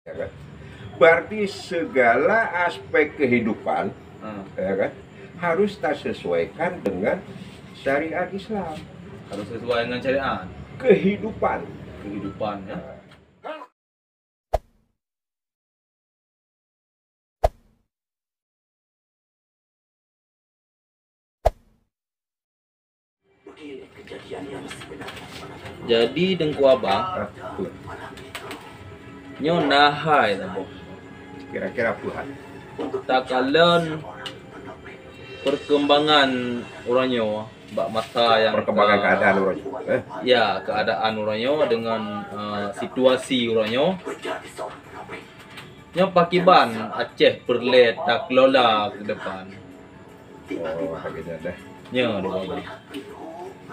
ya kan? Berarti segala aspek kehidupan, ya kan, harus tak sesuaikan dengan syariat Islam. Harus sesuai dengan syariat Kehidupan. ya. Jadi dengku abang nyo nahai tabo Kira-kira Tuhan. takalan perkembangan orangnya bak mata yang Perkembangan keadaan orang. ya keadaan orangnya dengan situasi orangnya nyo pakiban Aceh perlet tak kelola ke depan Oh, begini dah. nyo abang.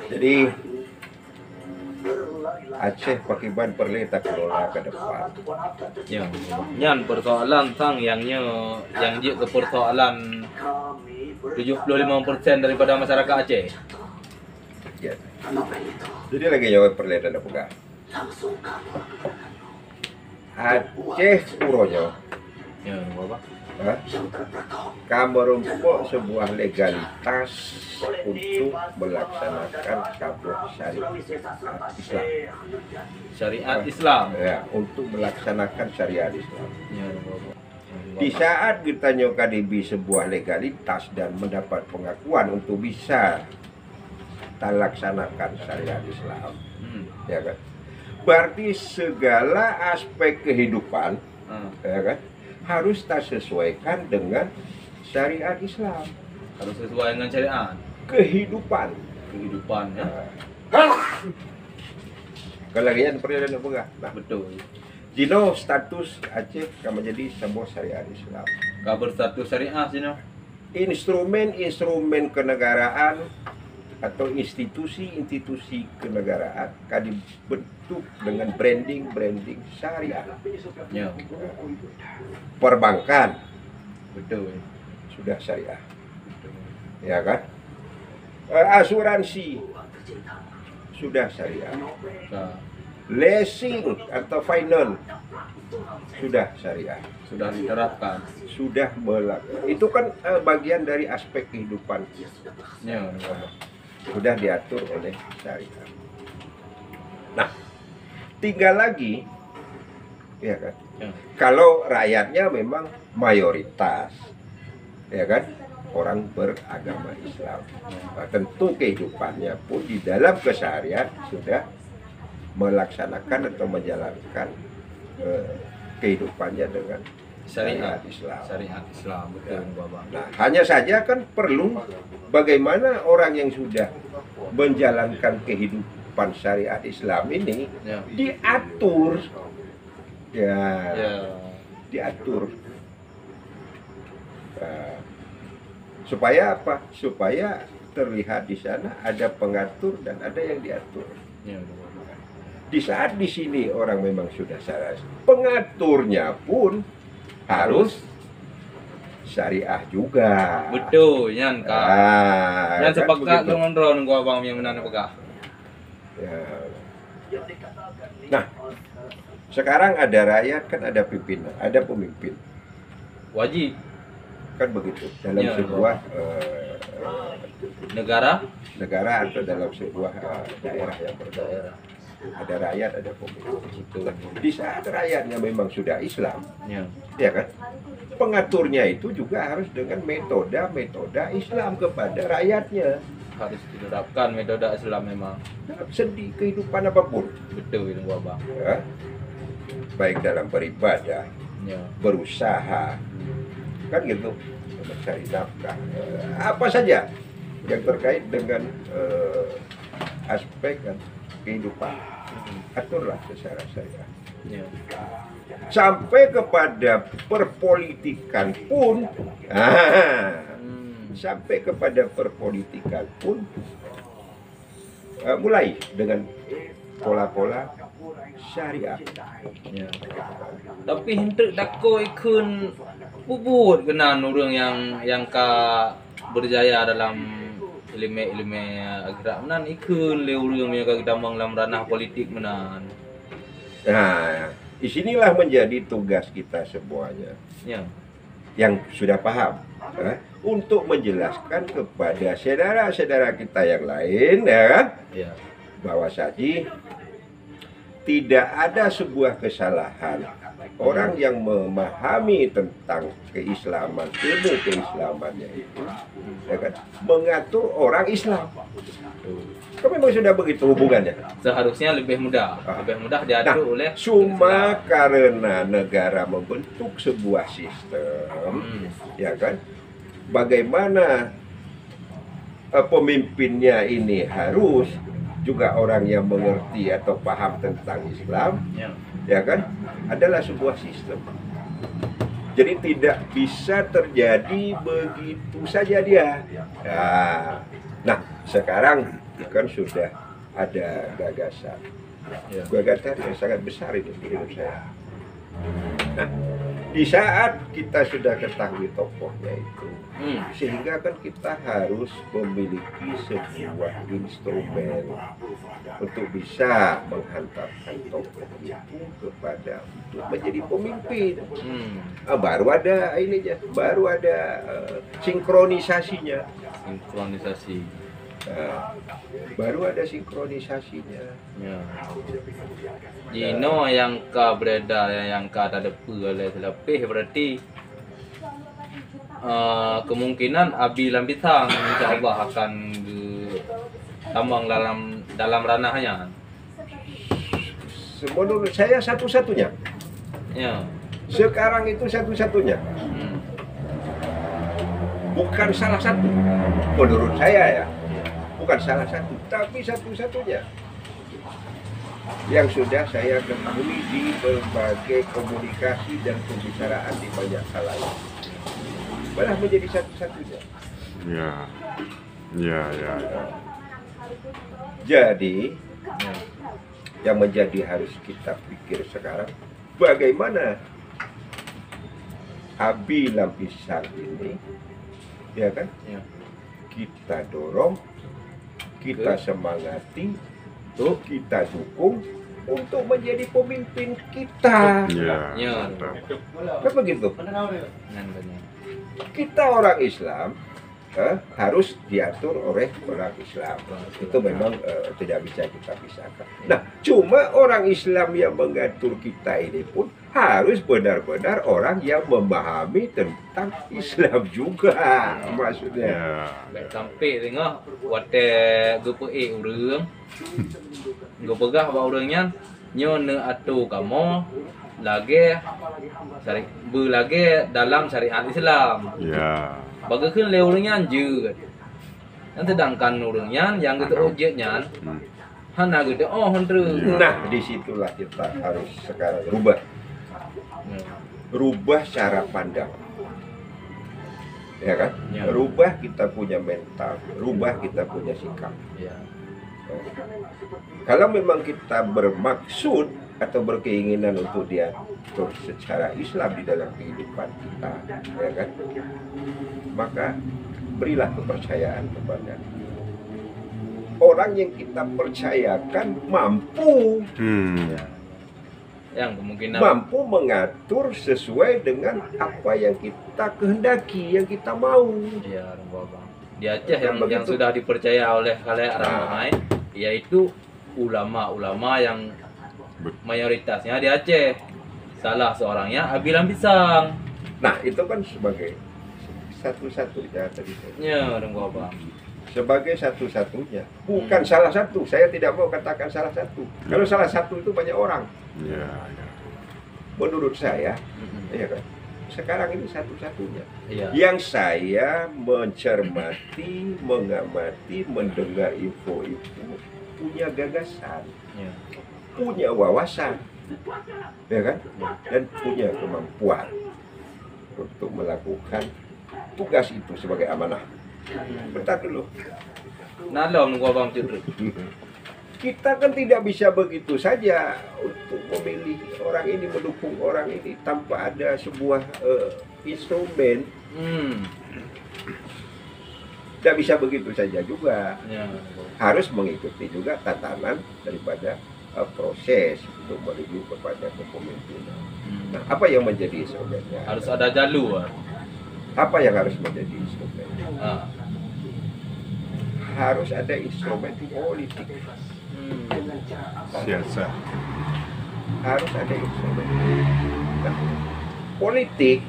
Jadi Aceh Pakiban perlu tak kelola ke depan. Ya, nyan persoalan sang yang dia ke persoalan 75% daripada masyarakat Aceh. Ya. Jadi lagi jawab perlihatkan apa? Aceh uronya, Ya, apa? merempuk sebuah legalitas untuk melaksanakan sebuah syariat Islam. Syariat Islam. Ya, untuk melaksanakan syariat Islam. Ya, apa? Di saat kita nyokadibi sebuah legalitas dan mendapat pengakuan untuk bisa kita laksanakan syariat Islam, ya kan? Berarti segala aspek kehidupan, ya kan, harus tak sesuaikan dengan syariat Islam. Harus sesuai dengan syariat Kehidupan. ya. Kalau lagi yang perlu dan apa? Nah, Betul. Dino status Aceh akan menjadi sebuah syariat Islam. Kabar status syariah sini. Instrumen kenegaraan atau institusi kenegaraan akan dibentuk dengan branding syariah. Ya, Perbankan betul. sudah syariah, ya kan? Asuransi sudah syariah. Nah, Leasing atau finance sudah syariah. sudah diterapkan. Itu kan bagian dari aspek kehidupan, Ya, apa? sudah diatur oleh syariat. Nah, tinggal lagi, ya kan? Ya. Kalau rakyatnya memang mayoritas, ya kan, orang beragama Islam, nah, tentu kehidupannya pun di dalam keseharian sudah melaksanakan atau menjalankan kehidupannya dengan syariat Islam. Syariat Islam, betul, Bapak. Nah, hanya saja kan perlu bagaimana orang yang sudah menjalankan kehidupan syariat Islam ini Ya. diatur, ya, Ya. diatur. Supaya apa? Supaya terlihat di sana ada pengatur dan ada yang diatur. Ya, Bapak. Di saat di sini orang memang sudah syariah, pengaturnya pun harus syariah juga. Betul, nyan kak. Nyan Kan sepakat begitu. dengan ron gua abang yang mana pegah. Ya. Nah, sekarang ada rakyat, kan ada pimpinan, ada pemimpin, Wajib kan begitu dalam Ya, sebuah negara negara atau dalam sebuah daerah yang berbeda. Ada rakyat, ada pemimpin. betul. Di saat rakyatnya memang sudah Islam, Ya. ya kan, pengaturnya itu juga harus dengan metode Islam kepada rakyatnya Harus diterapkan metode Islam memang. dalam sendi kehidupan apapun, Betul itu gua abang. ya. Baik dalam beribadah, Ya. berusaha, kan gitu, mencari nafkah, apa saja yang terkait dengan aspek dan kehidupan, aturlah secara syariah. Ya. Sampai kepada perpolitikan pun, sampai kepada perpolitikan pun mulai dengan pola-pola syariah. Ya. Tapi hendak dako ikun bubut kenan orang yang berjaya dalam ilmu agak ikun le orang yang kita dalam ranah politik menan. Nah, disinilah menjadi tugas kita semuanya Ya. yang sudah paham, untuk menjelaskan kepada saudara-saudara kita yang lain, ya kan, Ya. bahwa saja tidak ada sebuah kesalahan orang yang memahami tentang keislaman, ilmu keislamannya itu, ya kan, mengatur orang Islam. Kan memang sudah begitu hubungannya. Seharusnya lebih mudah diatur oleh Cuma karena negara membentuk sebuah sistem, ya kan, bagaimana pemimpinnya ini harus juga orang yang mengerti atau paham tentang Islam, Ya. ya kan, adalah sebuah sistem. Jadi tidak bisa terjadi begitu saja dia. Nah, sekarang kan sudah ada gagasan yang sangat besar itu menurut saya. Nah, di saat kita sudah ketahui tokohnya itu, sehingga kan kita harus memiliki sebuah instrumen untuk bisa menghantarkan tokoh itu kepada untuk menjadi pemimpin. Baru ada ininya, baru ada sinkronisasinya. Baru ada sinkronisasinya. Ya. Jino yang ka beredar yang ka ada oleh lebih berarti kemungkinan Abi Lambitang insyaallah akan tambang dalam ranahnya. Menurut saya satu-satunya. Ya. Sekarang itu satu-satunya. Bukan salah satu. Menurut saya ya. Bukan salah satu, tapi satu-satunya yang sudah saya ketahui di berbagai komunikasi dan pembicaraan di banyak hal lain. Malah menjadi satu-satunya. Ya. Jadi yang menjadi harus kita pikir sekarang, bagaimana Abi Lampisan ini, ya kan, kita dorong, kita semangati, kita dukung untuk menjadi pemimpin kita. Ya. Kan begitu? Kita orang Islam harus diatur oleh orang Islam. Itu memang tidak bisa kita pisahkan. Nah, cuma orang Islam yang mengatur kita ini pun harus benar-benar orang yang memahami tentang Islam juga, maksudnya. Sampai tengok wate GPE urang. Gepegah ba urangnya nyo ne atu kamu lagi dalam syariat Islam. Ya. Bagaimana le urangnya je. Dan sedangkan urangnya yang gitu objeknya hana gitu hentre. Nah, disitulah kita harus sekarang rubah cara pandang, ya kan? Rubah kita punya mental, rubah kita punya sikap. Kalau memang kita bermaksud atau berkeinginan untuk diatur secara Islam di dalam kehidupan kita, ya kan? Maka berilah kepercayaan kepada orang yang kita percayakan mampu. Yang kemungkinan Mampu mengatur sesuai dengan apa yang kita kehendaki, yang kita mau. Ya, Bang. Di Aceh yang sudah dipercaya oleh khalayak ramai, yaitu ulama-ulama yang mayoritasnya di Aceh. Salah seorangnya Abi Lampisang. Nah, itu kan sebagai satu-satunya tadi. Ya, Bang. Sebagai satu-satunya, bukan salah satu. Saya tidak mau katakan salah satu. Kalau salah satu itu banyak orang. Ya. Menurut saya, ya kan, sekarang ini satu-satunya. Ya. Yang saya mencermati, mengamati, mendengar info itu punya gagasan, punya wawasan, ya kan, dan punya kemampuan untuk melakukan tugas itu sebagai amanah. Bentar dulu. Nalom Bang Cudru. Kita kan tidak bisa begitu saja untuk memilih orang ini, mendukung orang ini tanpa ada sebuah instrumen. Tidak bisa begitu saja juga. Harus mengikuti juga tatanan daripada proses untuk menuju kepada kepemimpinan. Nah, apa yang menjadi instrumennya? Harus ada jalur. Apa yang harus menjadi instrumennya? Ah. Harus ada instrumen politik. Siasat. Harus ada instrumen. Nah, politik,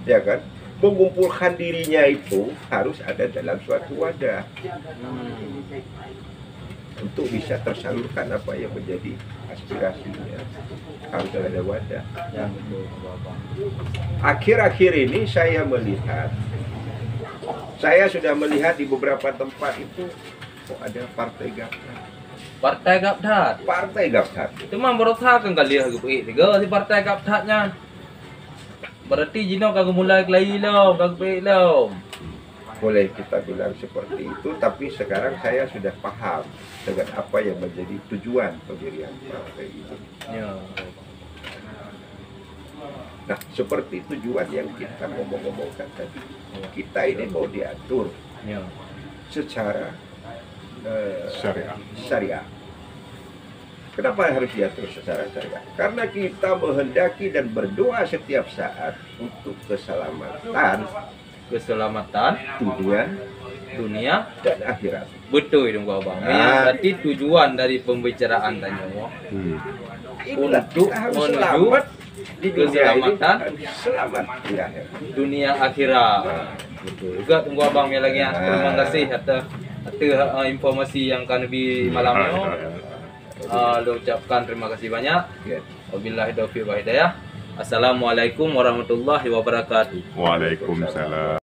ya kan, mengumpulkan dirinya itu harus ada dalam suatu wadah untuk bisa tersalurkan apa yang menjadi aspirasinya. Harus ada wadah. Ya, betul, Bapak. Akhir-akhir ini saya sudah melihat di beberapa tempat itu kok ada partai Gapdat. Partai Gapdat. Partai Gapdat. Cuma berusahakan kali aku pergi tiga si partai Gapdatnya. Berarti Jino kagak mulai kelai lo, kagak pergi lo. Boleh kita bilang seperti itu, tapi sekarang saya sudah paham dengan apa yang menjadi tujuan pendirian partai itu. Ya. Nah, seperti tujuan yang kita ngomong-ngomongkan tadi. Kita ini mau diatur Ya. secara Syariah. syariah. Kenapa harus diatur secara syariah? Karena kita menghendaki dan berdoa setiap saat untuk keselamatan dunia dan akhirat. Betul itu gua Bang. Berarti tujuan dari pembicaraan tanya Inilah untuk kita harus menuju selamat di dunia keselamatan ini, harus selamat di akhirat. dunia akhirat. Betul juga tunggu Abang ya lagi ya. Terima kasih atas informasi yang kan lebih malamnya. Lo ucapkan terima kasih banyak. Ya. Wabillahi taufiq wal hidayah. Assalamualaikum warahmatullahi wabarakatuh. Waalaikumsalam.